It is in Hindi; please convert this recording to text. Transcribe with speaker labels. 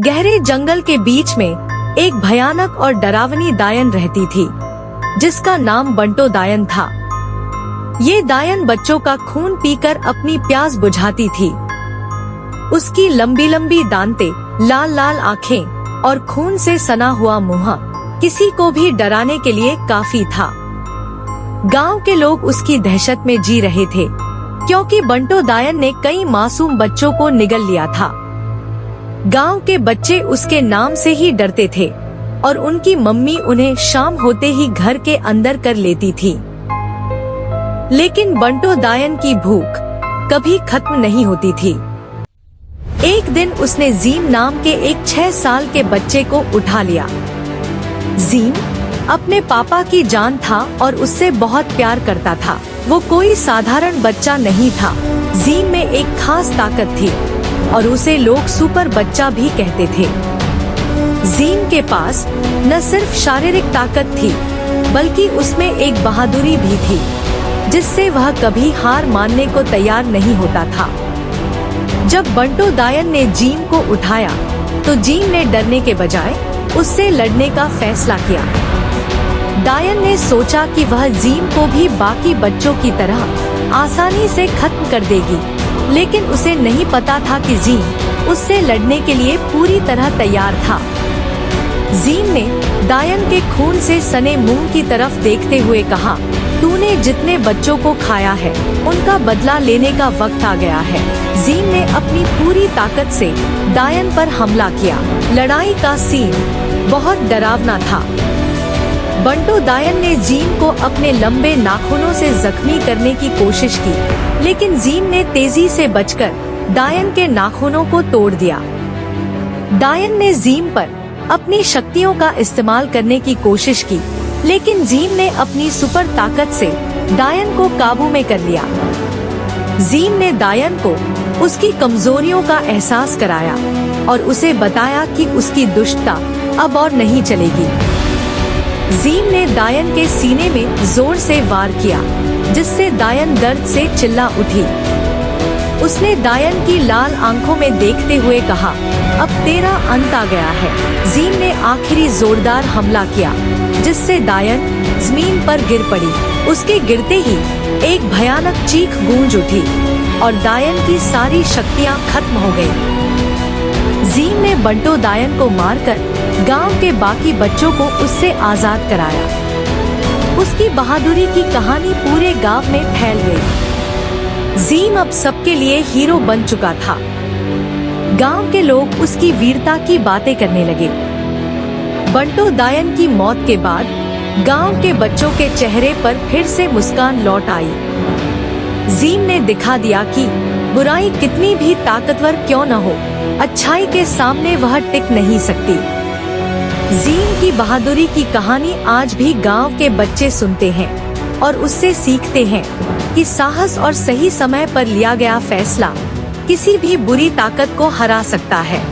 Speaker 1: गहरे जंगल के बीच में एक भयानक और डरावनी दायन रहती थी, जिसका नाम बंटो दायन था। ये दायन बच्चों का खून पीकर अपनी प्यास बुझाती थी। उसकी लंबी लंबी दांतें, लाल लाल आँखें और खून से सना हुआ मुंह किसी को भी डराने के लिए काफी था। गांव के लोग उसकी दहशत में जी रहे थे, क्योंकि बंटो दायन ने कई मासूम बच्चों को निगल लिया था। गांव के बच्चे उसके नाम से ही डरते थे और उनकी मम्मी उन्हें शाम होते ही घर के अंदर कर लेती थी। लेकिन बंटो दायन की भूख कभी खत्म नहीं होती थी। एक दिन उसने जीम नाम के एक 6 साल के बच्चे को उठा लिया। जीम अपने पापा की जान था और उससे बहुत प्यार करता था। वो कोई साधारण बच्चा नहीं था। जीम में एक खास ताकत थी और उसे लोग सुपर बच्चा भी कहते थे। जीम के पास न सिर्फ शारीरिक ताकत थी, बल्कि उसमें एक बहादुरी भी थी, जिससे वह कभी हार मानने को तैयार नहीं होता था। जब बंटो दायन ने जीम को उठाया, तो जीम ने डरने के बजाय उससे लड़ने का फैसला किया। दायन ने सोचा कि वह जीम को भी बाकी बच्चों की तरह आसानी से खत्म कर देगी, लेकिन उसे नहीं पता था कि जीम उससे लड़ने के लिए पूरी तरह तैयार था। जीम ने दायन के खून से सने मुंह की तरफ देखते हुए कहा, तूने जितने बच्चों को खाया है, उनका बदला लेने का वक्त आ गया है। जीम ने अपनी पूरी ताकत से दायन पर हमला किया। लड़ाई का सीन बहुत डरावना था। बंटो दायन ने जीम को अपने लंबे नाखूनों से जख्मी करने की कोशिश की, लेकिन जीम ने तेजी से बचकर दायन के नाखूनों को तोड़ दिया। दायन ने जीम पर अपनी शक्तियों का इस्तेमाल करने की कोशिश की, लेकिन जीम ने अपनी सुपर ताकत से दायन को काबू में कर लिया। जीम ने दायन को उसकी कमजोरियों का एहसास कराया और उसे बताया कि उसकी दुष्टता अब और नहीं चलेगी। जीम ने दायन के सीने में जोर से वार किया, जिससे दायन दर्द से चिल्ला उठी। उसने दायन की लाल आंखों में देखते हुए कहा, अब तेरा अंत आ गया है। जीम ने आखिरी जोरदार हमला किया, जिससे दायन जमीन पर गिर पड़ी। उसके गिरते ही एक भयानक चीख गूंज उठी और दायन की सारी शक्तियां खत्म हो गईं। जीम ने बंटो दायन को मारकर गांव के बाकी बच्चों को उससे आजाद कराया। उसकी बहादुरी की कहानी पूरे गांव में फैल गई। जीम अब सबके लिए हीरो बन चुका था। गांव के लोग उसकी वीरता की बातें करने लगे। बंटो दायन की मौत के बाद गांव के बच्चों के चेहरे पर फिर से मुस्कान लौट आई। जीम ने दिखा दिया कि बुराई कितनी भी ताकतवर क्यों न हो, अच्छाई के सामने वह टिक नहीं सकती। जीम की बहादुरी की कहानी आज भी गांव के बच्चे सुनते हैं और उससे सीखते हैं कि साहस और सही समय पर लिया गया फैसला किसी भी बुरी ताकत को हरा सकता है।